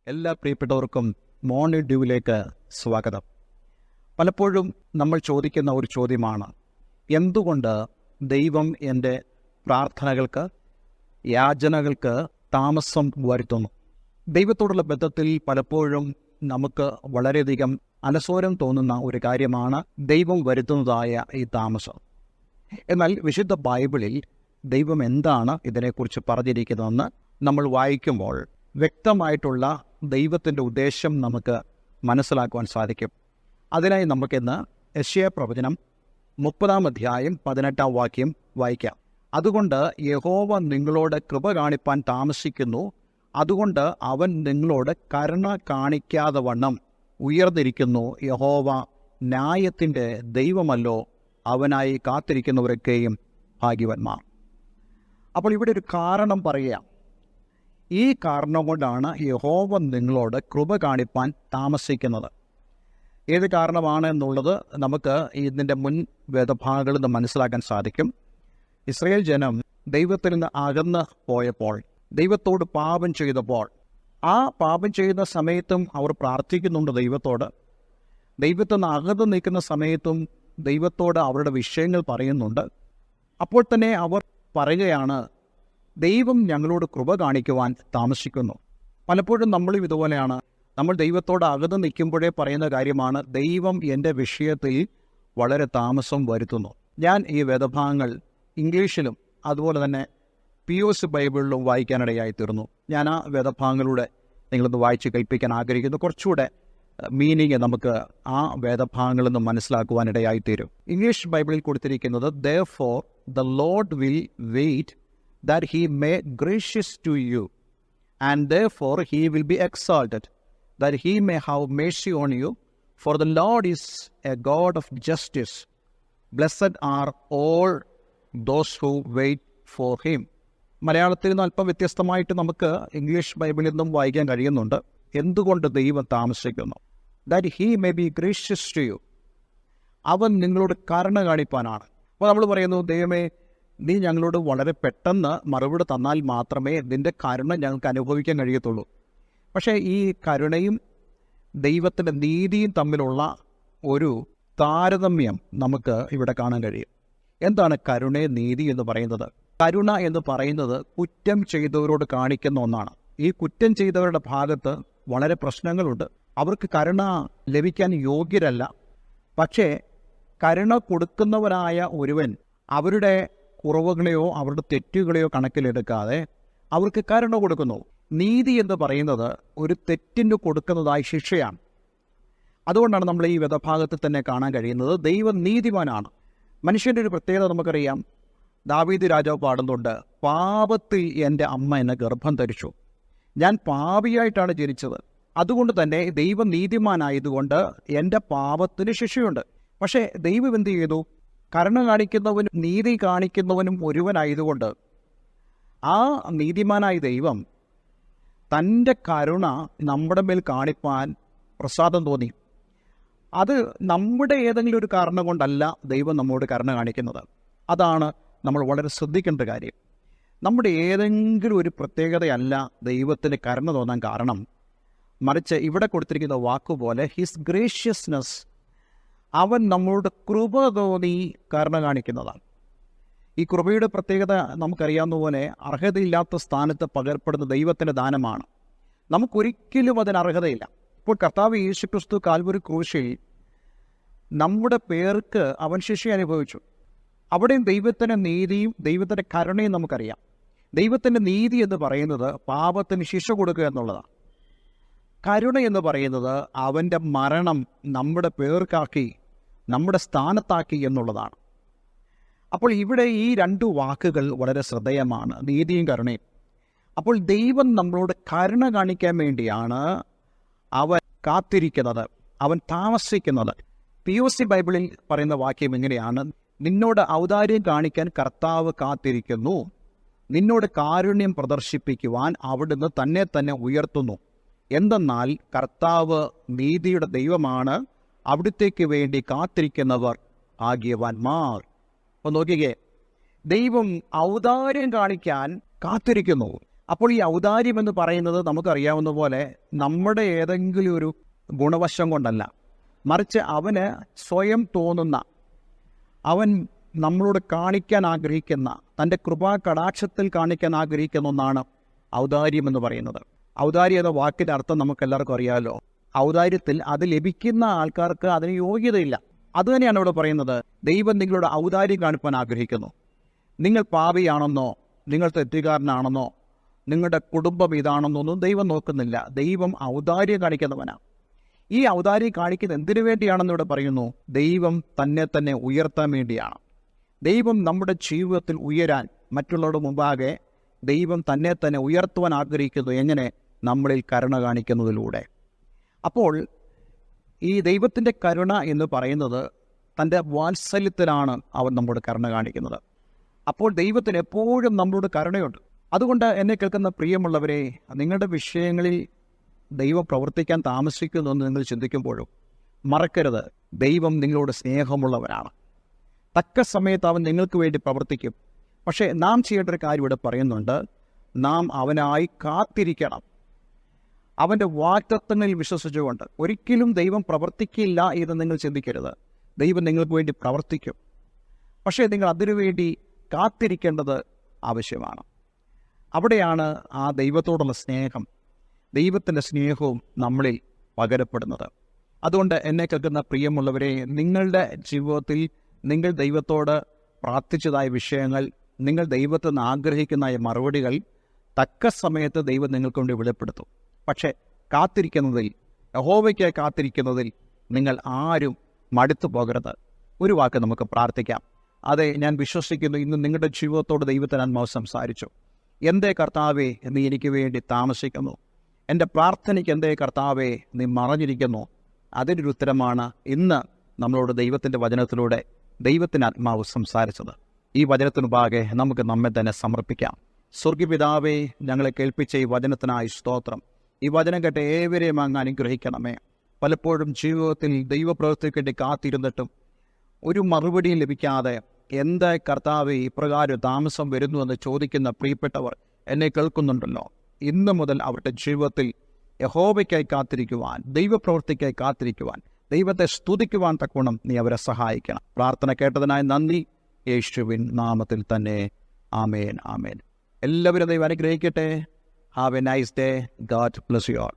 എല്ലാ പ്രിയപ്പെട്ടവർക്കും മോർണിംഗ് ഡ്യൂവിലേക്ക് സ്വാഗതം. പലപ്പോഴും നമ്മൾ ചോദിക്കുന്ന ഒരു ചോദ്യമാണ്, എന്തുകൊണ്ട് ദൈവം എൻ്റെ പ്രാർത്ഥനകൾക്ക്, യാചനകൾക്ക് താമസം വരുത്തുന്നു? ദൈവത്തോടുള്ള ബന്ധത്തിൽ പലപ്പോഴും നമുക്ക് വളരെയധികം അലസോരം തോന്നുന്ന ഒരു കാര്യമാണ് ദൈവം വരുത്തുന്നതായ ഈ താമസം. എന്നാൽ വിശുദ്ധ ബൈബിളിൽ ദൈവം എന്താണ് ഇതിനെക്കുറിച്ച് പറഞ്ഞിരിക്കുന്നതെന്ന് നമ്മൾ വായിക്കുമ്പോൾ വ്യക്തമായിട്ടുള്ള ദൈവത്തിൻ്റെ ഉദ്ദേശം നമുക്ക് മനസ്സിലാക്കുവാൻ സാധിക്കും. അതിനായി നമുക്കിന്ന് യെശയ്യാ പ്രവചനം 30-ാം അധ്യായം 18-ാം വാക്യം വായിക്കാം. അതുകൊണ്ട് യഹോവ നിങ്ങളോട് കൃപ കാണിപ്പാൻ താമസിക്കുന്നു, അതുകൊണ്ട് അവൻ നിങ്ങളോട് കരുണ കാണിക്കാതെ വണ്ണം ഉയർന്നിരിക്കുന്നു. യഹോവ ന്യായത്തിൻ്റെ ദൈവമല്ലോ, അവനായി കാത്തിരിക്കുന്നവരൊക്കെയും ഭാഗ്യവാന്മാർ. അപ്പോൾ ഇവിടെ ഒരു കാരണം പറയുക. ഈ കാരണം കൊണ്ടാണ് യഹോവ നിങ്ങളോട് കൃപ കാണിപ്പാൻ താമസിക്കുന്നത്. ഏത് കാരണമാണ് എന്നുള്ളത് നമുക്ക് ഇതിൻ്റെ മുൻ വേദഭാഗങ്ങളിൽ നിന്ന് മനസ്സിലാക്കാൻ സാധിക്കും. ഇസ്രായേൽ ജനം ദൈവത്തിൽ നിന്ന് അകന്ന് പോയപ്പോൾ, ദൈവത്തോട് പാപം ചെയ്തപ്പോൾ, ആ പാപം ചെയ്യുന്ന സമയത്തും അവർ പ്രാർത്ഥിക്കുന്നുണ്ട് ദൈവത്തോട്. ദൈവത്തിൽ നിന്ന് അകന്ന് നിൽക്കുന്ന സമയത്തും ദൈവത്തോട് അവരുടെ വിഷയങ്ങൾ പറയുന്നുണ്ട്. അപ്പോൾ തന്നെ അവർ പറയുകയാണ്, ദൈവം ഞങ്ങളോട് കൃപ കാണിക്കുവാൻ താമസിക്കുന്നു. പലപ്പോഴും നമ്മളും ഇതുപോലെയാണ്. നമ്മൾ ദൈവത്തോട് അകന്ന് നിൽക്കുമ്പോഴേ പറയുന്ന കാര്യമാണ്, ദൈവം എൻ്റെ വിഷയത്തിൽ വളരെ താമസം വരുത്തുന്നു. ഞാൻ ഈ വേദഭാഗങ്ങൾ ഇംഗ്ലീഷിലും അതുപോലെ തന്നെ POC ബൈബിളിലും വായിക്കാനിടയായി തീർന്നു. ഞാൻ ആ വേദഭാഗങ്ങളുടെ നിങ്ങളൊന്ന് വായിച്ച് കേൾപ്പിക്കാൻ ആഗ്രഹിക്കുന്നു. കുറച്ചുകൂടെ മീനിങ് നമുക്ക് ആ വേദഭാഗങ്ങളിൽ നിന്ന് മനസ്സിലാക്കുവാനിടയായി തീരും. ഇംഗ്ലീഷ് ബൈബിളിൽ കൊടുത്തിരിക്കുന്നത്, therefore the Lord will wait that he may gracious to you, and therefore he will be exalted, that he may have mercy on you, for the Lord is a God of justice. Blessed are all those who wait for him. മലയാളത്തിൽ നിന്ന് അല്പം വ്യത്യസ്തമായിട്ട് നമുക്ക് English ബൈബിളിൽ നിന്നും വായിക്കാൻ കഴിയുന്നുണ്ട്. എന്തുകൊണ്ട് ദൈവം താമസിക്കുന്നു? that he may be gracious to you. അവൻ നിങ്ങളോട് കരുണ കാണിപ്പാനാണ്. അപ്പോൾ നമ്മൾ പറയുന്നു, ദൈവമേ, നീ ഞങ്ങളോട് വളരെ പെട്ടെന്ന് മറുപടി തന്നാൽ മാത്രമേ നിൻ്റെ കരുണ ഞങ്ങൾക്ക് അനുഭവിക്കാൻ കഴിയത്തുള്ളൂ. പക്ഷേ ഈ കരുണയും ദൈവത്തിൻ്റെ നീതിയും തമ്മിലുള്ള ഒരു താരതമ്യം നമുക്ക് ഇവിടെ കാണാൻ കഴിയും. എന്താണ് കരുണയും നീതി എന്ന് പറയുന്നത്? കരുണ എന്ന് പറയുന്നത് കുറ്റം ചെയ്തവരോട് കാണിക്കുന്ന ഒന്നാണ്. ഈ കുറ്റം ചെയ്തവരുടെ ഭാഗത്ത് വളരെ പ്രശ്നങ്ങളുണ്ട്. അവർക്ക് കരുണ ലഭിക്കാൻ യോഗ്യരല്ല. പക്ഷേ കരുണ കൊടുക്കുന്നവനായ ഒരുവൻ അവരുടെ കുറവുകളെയോ അവരുടെ തെറ്റുകളെയോ കണക്കിലെടുക്കാതെ അവർക്ക് കരുണ കൊടുക്കുന്നു. നീതി എന്ന് പറയുന്നത് ഒരു തെറ്റിന് കൊടുക്കുന്നതായ ശിക്ഷയാണ്. അതുകൊണ്ടാണ് നമ്മൾ ഈ വേദഭാഗത്തിൽ തന്നെ കാണാൻ കഴിയുന്നത്, ദൈവം നീതിമാനാണ്. മനുഷ്യൻ്റെ ഒരു പ്രത്യേകത നമുക്കറിയാം. ദാവീദ് രാജാവ് പാടുന്നുണ്ട്, പാപത്തിൽ എൻ്റെ അമ്മ എന്നെ ഗർഭം ധരിച്ചു, ഞാൻ പാപിയായിട്ടാണ് ജനിച്ചത്. അതുകൊണ്ട് തന്നെ ദൈവം നീതിമാനായതുകൊണ്ട് എൻ്റെ പാപത്തിന് ശിക്ഷയുണ്ട്. പക്ഷേ ദൈവം എന്ത് ചെയ്തു? കരുണ കാണിക്കുന്നവനും നീതി കാണിക്കുന്നവനും ഒരുവനായതുകൊണ്ട് ആ നീതിമാനായ ദൈവം തൻ്റെ കരുണ നമ്മുടെ മേൽ കാണിപ്പാൻ പ്രസാദം തോന്നി. അത് നമ്മുടെ ഏതെങ്കിലും ഒരു കാരണം കൊണ്ടല്ല ദൈവം നമ്മോട് കരുണ കാണിക്കുന്നത്. അതാണ് നമ്മൾ വളരെ ശ്രദ്ധിക്കേണ്ട കാര്യം. നമ്മുടെ ഏതെങ്കിലും ഒരു പ്രത്യേകതയല്ല ദൈവത്തിന് കരുണ തോന്നാൻ കാരണം. മറിച്ച് ഇവിടെ കൊടുത്തിരിക്കുന്ന വാക്കുപോലെ ഹിസ് ഗ്രേഷ്യസ്നെസ്, അവൻ നമ്മളോട് കൃപ തോന്നി കരുണ കാണിക്കുന്നതാണ്. ഈ കൃപയുടെ പ്രത്യേകത നമുക്കറിയാവുന്ന പോലെ അർഹതയില്ലാത്ത സ്ഥാനത്ത് പകരപ്പെടുന്ന ദൈവത്തിൻ്റെ ദാനമാണ്. നമുക്കൊരിക്കലും അതിന് അർഹതയില്ല. ഇപ്പോൾ കർത്താവ് യേശുക്രിസ്തു കാൽവരി ക്രൂശിൽ നമ്മുടെ പേർക്ക് അവൻ ശിക്ഷ അനുഭവിച്ചു. അവിടെയും ദൈവത്തിൻ്റെ നീതിയും ദൈവത്തിൻ്റെ കരുണയും നമുക്കറിയാം. ദൈവത്തിൻ്റെ നീതി എന്ന് പറയുന്നത് പാപത്തിന് ശിക്ഷ കൊടുക്കുക എന്നുള്ളതാണ്. കരുണ എന്ന് പറയുന്നത് അവൻ്റെ മരണം നമ്മുടെ പേർക്കാക്കി, നമ്മുടെ സ്ഥാനത്താക്കി എന്നുള്ളതാണ്. അപ്പോൾ ഇവിടെ ഈ രണ്ട് വാക്കുകൾ വളരെ ശ്രദ്ധേയമാണ്, നീതിയും കരുണയും. അപ്പോൾ ദൈവം നമ്മളോട് കരുണ കാണിക്കാൻ വേണ്ടിയാണ് അവൻ കാത്തിരിക്കുന്നത്, അവൻ താമസിക്കുന്നത്. POC ബൈബിളിൽ പറയുന്ന വാക്യം ഇങ്ങനെയാണ്, നിന്നോട് ഔദാര്യം കാണിക്കാൻ കർത്താവ് കാത്തിരിക്കുന്നു, നിന്നോട് കാരുണ്യം പ്രദർശിപ്പിക്കുവാൻ അവിടുന്ന് തന്നെ ഉയർത്തുന്നു. എന്തെന്നാൽ കർത്താവ് നീതിയുടെ ദൈവമാണ്, അവിടുത്തേക്ക് വേണ്ടി കാത്തിരിക്കുന്നവർ ഭാഗ്യവാന്മാർ. അപ്പോൾ നോക്കിക്കേ, ദൈവം ഔദാര്യം കാണിക്കാൻ കാത്തിരിക്കുന്നു. അപ്പോൾ ഈ ഔദാര്യം എന്ന് പറയുന്നത് നമുക്കറിയാവുന്ന പോലെ നമ്മുടെ ഏതെങ്കിലും ഒരു ഗുണവശം കൊണ്ടല്ല, മറിച്ച് അവന് സ്വയം തോന്നുന്ന, അവൻ നമ്മളോട് കാണിക്കാൻ ആഗ്രഹിക്കുന്ന, തൻ്റെ കൃപാ കടാക്ഷത്തിൽ കാണിക്കാൻ ആഗ്രഹിക്കുന്ന ഒന്നാണ് ഔദാര്യം എന്ന് പറയുന്നത്. ഔദാര്യം എന്ന വാക്കിൻ്റെ അർത്ഥം നമുക്കെല്ലാവർക്കും അറിയാമല്ലോ. ഔദാര്യത്തിൽ അത് ലഭിക്കുന്ന ആൾക്കാർക്ക് അതിന് യോഗ്യതയില്ല. അതുതന്നെയാണ് ഇവിടെ പറയുന്നത്. ദൈവം നിങ്ങളോട് ഔദാര്യം കാണിപ്പാൻ ആഗ്രഹിക്കുന്നു. നിങ്ങൾ പാപിയാണെന്നോ, നിങ്ങൾ തെറ്റുകാരനാണെന്നോ, നിങ്ങളുടെ കുടുംബം ഇതാണെന്നൊന്നും ദൈവം നോക്കുന്നില്ല. ദൈവം ഔദാര്യം കാണിക്കുന്നവനാണ്. ഈ ഔദാര്യം കാണിക്കുന്നത് എന്തിനു വേണ്ടിയാണെന്ന് ഇവിടെ പറയുന്നു. ദൈവം തന്നെ ഉയർത്താൻ വേണ്ടിയാണ്. ദൈവം നമ്മുടെ ജീവിതത്തിൽ ഉയരാൻ, മറ്റുള്ളവരുടെ മുമ്പാകെ ദൈവം തന്നെ ഉയർത്തുവാൻ ആഗ്രഹിക്കുന്നു. എങ്ങനെ? നമ്മളിൽ കരുണ കാണിക്കുന്നതിലൂടെ. അപ്പോൾ ഈ ദൈവത്തിൻ്റെ കരുണ എന്ന് പറയുന്നത് തൻ്റെ വാത്സല്യത്തിലാണ് അവൻ നമ്മോട് കരുണ കാണിക്കുന്നത്. അപ്പോൾ ദൈവത്തിന് എപ്പോഴും നമ്മളോട് കരുണയുണ്ട്. അതുകൊണ്ട് എന്നെ കേൾക്കുന്ന പ്രിയമുള്ളവരെ, നിങ്ങളുടെ വിഷയങ്ങളിൽ ദൈവം പ്രവർത്തിക്കാൻ താമസിക്കുന്നു എന്ന് നിങ്ങൾ ചിന്തിക്കുമ്പോഴും മറക്കരുത്, ദൈവം നിങ്ങളോട് സ്നേഹമുള്ളവരാണ്. തക്ക സമയത്ത് അവൻ നിങ്ങൾക്ക് വേണ്ടി പ്രവർത്തിക്കും. പക്ഷേ നാം ചെയ്യേണ്ട ഒരു കാര്യം ഇവിടെ പറയുന്നുണ്ട്. നാം അവനായി കാത്തിരിക്കണം. അവൻ്റെ വാഗ്ദത്തങ്ങളിൽ വിശ്വസിച്ചുകൊണ്ട്. ഒരിക്കലും ദൈവം പ്രവർത്തിക്കില്ല എന്ന് നിങ്ങൾ ചിന്തിക്കരുത്. ദൈവം നിങ്ങൾക്ക് വേണ്ടി പ്രവർത്തിക്കും. പക്ഷേ നിങ്ങൾ അതിനുവേണ്ടി കാത്തിരിക്കേണ്ടത് ആവശ്യമാണ്. അവിടെയാണ് ആ ദൈവത്തോടുള്ള സ്നേഹം, ദൈവത്തിൻ്റെ സ്നേഹവും നമ്മളിൽ പകരപ്പെടുന്നത്. അതുകൊണ്ട് എന്നെ കേൾക്കുന്ന പ്രിയമുള്ളവരെ, നിങ്ങളുടെ ജീവിതത്തിൽ നിങ്ങൾ ദൈവത്തോട് പ്രാർത്ഥിച്ചതായ വിഷയങ്ങൾ, നിങ്ങൾ ദൈവത്തിൽ നിന്ന് ആഗ്രഹിക്കുന്ന മറുപടികൾ തക്ക സമയത്ത് ദൈവം നിങ്ങൾക്ക് വേണ്ടി വെളിപ്പെടുത്തും. പക്ഷേ കാത്തിരിക്കുന്നതിൽ, യഹോവയ്ക്കായി കാത്തിരിക്കുന്നതിൽ നിങ്ങൾ ആരും മടുത്തു പോകരുത്. ഒരു വാക്ക് നമുക്ക് പ്രാർത്ഥിക്കാം. അതെ, ഞാൻ വിശ്വസിക്കുന്നു ഇന്ന് നിങ്ങളുടെ ജീവിതത്തോട് ദൈവത്തിന് ആത്മാവ് സംസാരിച്ചു. എന്തേ കർത്താവേ നീ എനിക്ക് വേണ്ടി താമസിക്കുന്നു? എൻ്റെ പ്രാർത്ഥനയ്ക്ക് എന്തേ കർത്താവേ നീ മറഞ്ഞിരിക്കുന്നു? അതിനൊരു ഉത്തരമാണ് ഇന്ന് നമ്മളോട് ദൈവത്തിൻ്റെ വചനത്തിലൂടെ ദൈവത്തിന് ആത്മാവ് സംസാരിച്ചത്. ഈ വചനത്തിനു മുമ്പാകെ നമുക്ക് നമ്മെ തന്നെ സമർപ്പിക്കാം. സ്വർഗ്ഗപിതാവേ, ഞങ്ങളെ കേൾപ്പിച്ച ഈ വചനത്തിനായി സ്തോത്രം. ഈ വചനം കേട്ട ഏവരെയും അങ്ങ് അനുഗ്രഹിക്കണമേ. പലപ്പോഴും ജീവിതത്തിൽ ദൈവപ്രവൃത്തിക്ക് വേണ്ടി കാത്തിരുന്നിട്ടും ഒരു മറുപടിയും ലഭിക്കാതെ എന്താ കർത്താവേ ഇപ്രകാരം താമസം വരുന്നുവെന്ന് ചോദിക്കുന്ന പ്രിയപ്പെട്ടവർ എന്നെ കേൾക്കുന്നുണ്ടല്ലോ. ഇന്നു മുതൽ അവരുടെ ജീവിതത്തിൽ യഹോവയ്ക്കായി കാത്തിരിക്കുവാൻ, ദൈവപ്രവൃത്തിക്കായി കാത്തിരിക്കുവാൻ, ദൈവത്തെ സ്തുതിക്കുവാൻ തക്കോണം നീ അവരെ സഹായിക്കണം. പ്രാർത്ഥന കേട്ടതിനായി നന്ദി. യേശുവിൻ നാമത്തിൽ തന്നെ. ആമേൻ, ആമേൻ. എല്ലാവരും ദൈവം അനുഗ്രഹിക്കട്ടെ. Have A nice day. God bless you all.